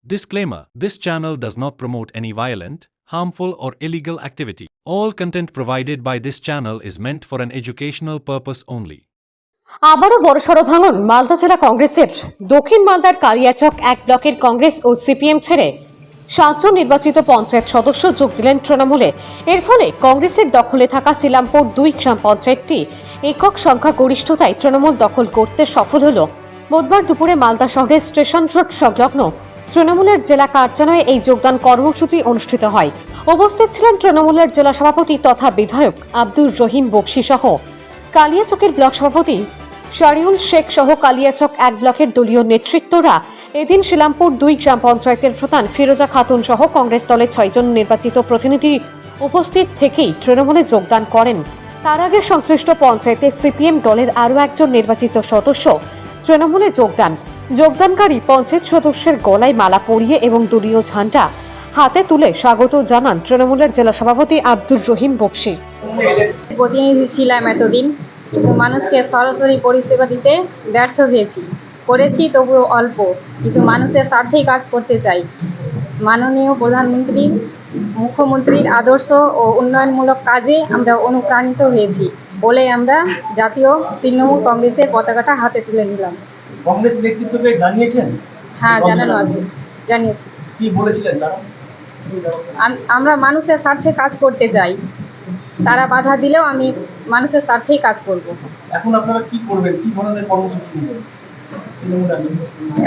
Disclaimer: This channel does not promote any violent, harmful, or illegal activity. All content provided by this channel is meant for an educational purpose only. আবারও বড়সড় ভাঙন মালদা জেলা কংগ্রেসের। দক্ষিণ মালদার কালিয়াচক এক ব্লকের কংগ্রেস ও সিপিএম ছেড়ে 7 জন নির্বাচিত পঞ্চায়েত সদস্য যোগ দিলেন তৃণমূলে। এর ফলে কংগ্রেসের দখলে থাকা শ্রীরামপুর 2 গ্রাম পঞ্চায়েতটি একক সংখ্যা গরিষ্ঠতায় তৃণমূল দখল করতে সফল হল। বুধবার দুপুরে মালদা শহরের স্টেশন রোড সংলগ্ন তৃণমূলের জেলা কার্যালয়ে এই যোগদান কর্মসূচি অনুষ্ঠিত হয়। উপস্থিত ছিলেন তৃণমূলের জেলা সভাপতি তথা বিধায়ক আব্দুর রহিম বকশি সহ কালিয়াচকের ব্লক সভাপতি শারিউল শেখ সহ কালিয়াচক এক ব্লকের দলীয় নেতৃত্বরা। এদিন শ্রীরামপুর 2 গ্রাম পঞ্চায়েতের প্রধান ফিরোজা খাতুন সহ কংগ্রেস দলের 6 জন নির্বাচিত প্রতিনিধি উপস্থিত থেকেই তৃণমূলে যোগদান করেন। তার আগে সংশ্লিষ্ট পঞ্চায়েতে সিপিএম দলের আরও একজন নির্বাচিত সদস্য তৃণমূলে যোগদানকারী পঞ্চায়েত সদস্যের গলায় মালা পরিয়ে এবং দলীয় ঝান্ডা হাতে তুলে স্বাগত জানান তৃণমূলের জেলা সভাপতি আব্দুর রহিম বকশি। প্রতিনিধি ছিলাম এতদিন, কিন্তু মানুষকে সরাসরি পরিষেবা দিতে ব্যর্থ করেছি তবুও অল্প, কিন্তু মানুষের স্বার্থেই কাজ করতে চাই। মাননীয় প্রধানমন্ত্রী মুখ্যমন্ত্রীর আদর্শ ও উন্নয়নমূলক কাজে আমরা অনুপ্রাণিত হয়েছি বলে আমরা জাতীয় তৃণমূল কংগ্রেসের পতাকাটা হাতে তুলে নিলাম। কংগ্রেস নেতৃত্বকে জানিয়েছেন? হ্যাঁ, জানিয়েছি। কি বলেছিলেন তারা? আমরা মানুষের স্বার্থে কাজ করতে চাই, তারা বাধা দিলেও আমি মানুষের স্বার্থেই কাজ করব। এখন আপনারা কি করবেন? কি ধরনের কর্মসূচি নেবেন?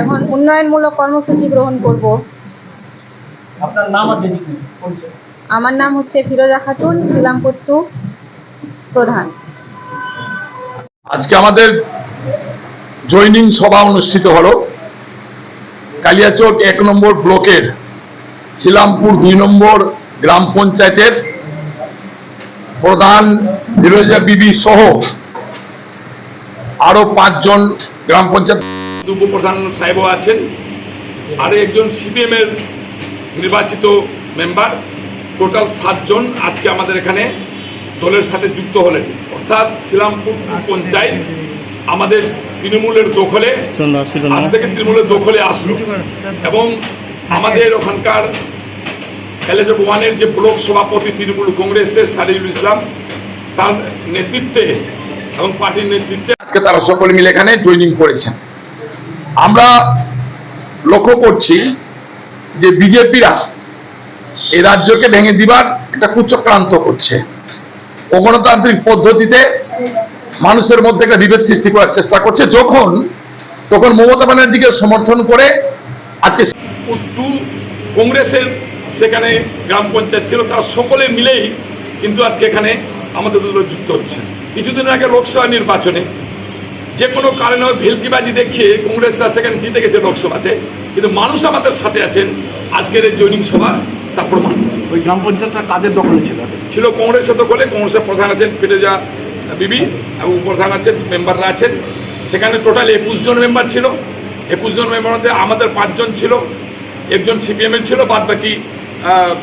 এখন উন্নয়নমূলক কর্মসূচি গ্রহণ করব। আপনার নাম আর ডেজিগনেশন? আমার নাম হচ্ছে ফিরোজা খাতুন, শ্রীরামপুর 2 প্রধান। আজকে আমাদের জয়নিং সভা অনুষ্ঠিত হলো কালিয়াচক 1 নম্বর ব্লকের শ্রীরামপুর 2 নম্বর গ্রাম পঞ্চায়েতের প্রধান ফিরোজা বিবি সহ আরো 5 জন গ্রাম পঞ্চায়েত উপপ্রধান সাহেবও আছেন, আর একজন সিপিএম এর নির্বাচিত মেম্বার, টোটাল 7 জন আজকে আমাদের এখানে দলের সাথে যুক্ত হলেন। অর্থাৎ শ্রীরামপুর পঞ্চায়েত আমাদের তৃণমূলের দখলে, আজ থেকে তৃণমূলের দখলে আসলো এবং আমাদের ওখানকার কালিয়াচক 1-এর যে ব্লক সভাপতি তৃণমূল কংগ্রেসের শারিউল ইসলাম, তার নেতৃত্বে এবং পার্টির নেতৃত্বে আজকে তারা সকলে মিলে এখানে জয়েনিং করেছেন। আমরা লক্ষ্য করছি যে বিজেপিরা এই রাজ্যকে ভেঙে দিবার একটা কুচক্রান্ত করছে, অগণতান্ত্রিক পদ্ধতিতে মানুষের মধ্যে একটা বিভেদ সৃষ্টি করার চেষ্টা করছে। তখন মমতা ব্যানার্জিকে সমর্থন করে আজকে কংগ্রেসের সেখানে গ্রাম পঞ্চায়েত ছিল, তারা সকলে মিলেই কিন্তু আজকে এখানে আমাদের দল যুক্ত হচ্ছে। কিছুদিন আগে লোকসভা নির্বাচনে যে কোনো কারণে ভেলকিবাজি দেখিয়ে কংগ্রেসরা সেখানে জিতে গেছে লোকসভাতে, কিন্তু মানুষ আমাদের সাথে আছেন। আজকের এই জয়নিং সভা তার প্রমাণ। ওই গ্রাম পঞ্চায়েতটা কাদের দখলে ছিল? কংগ্রেসের দখলে। কংগ্রেসের প্রধান আছেন ফিরোজা বিবি এবং প্রধান আছেন, মেম্বাররা আছেন। সেখানে টোটাল 21 জন মেম্বার ছিল। 21 জন মেম্বার মধ্যে আমাদের 5 জন ছিল, একজন সিপিএমের ছিল, বাদ বাকি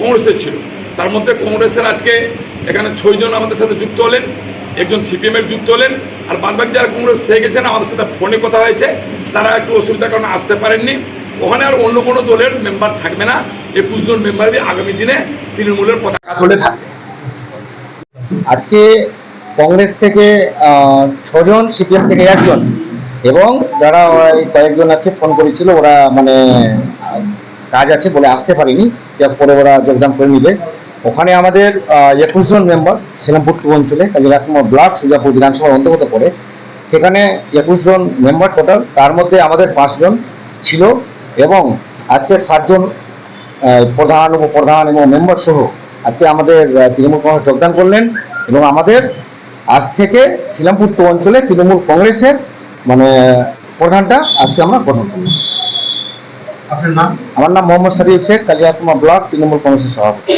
কংগ্রেসের ছিল। তার মধ্যে কংগ্রেসের আজকে এখানে 6 জন আমাদের সাথে যুক্ত হলেন, একজন সিপিএমের যুক্ত হলেন, আর বাদ বাকি যারা কংগ্রেস থেকে গেছেন আমাদের সাথে ফোনে কথা হয়েছে, তারা একটু অসুবিধার কারণে আসতে পারেননি। ওখানে আর অন্য কোনো দলের মেম্বার থাকবে না। 21 জন মেম্বারই আগামী দিনে তৃণমূলের পতাকা তুলে থাকবে। আজকে কংগ্রেস থেকে 6 জন, সিপিএম থেকে 1 জন এবং যারা কয়েকজন আছে ফোন করেছিল, ওরা কাজ আছে বলে আসতে পারেনি, যা পরে ওরা যোগদান করে নিবে। ওখানে আমাদের 21 জন মেম্বার শ্রীরামপুর 2 অঞ্চলে কালিয়াচক ব্লক সুজাপুর বিধানসভার অন্তর্গত পড়ে, সেখানে 21 জন মেম্বার টোটাল। তার মধ্যে আমাদের 5 জন ছিল এবং আজকে 7 জন প্রধান, উপপ্রধান এবং মেম্বার সহ আজকে আমাদের তৃণমূল কংগ্রেস যোগদান করলেন এবং আমাদের আজ থেকে শ্রীরামপুর 2 অঞ্চলে তৃণমূল কংগ্রেসের প্রধানটা আজকে আমরা গ্রহণ করলাম। আপনার নাম? আমার নাম মোহাম্মদ শারিউল শেখ, কালিয়াচক ব্লক তৃণমূল কংগ্রেসের সভাপতি।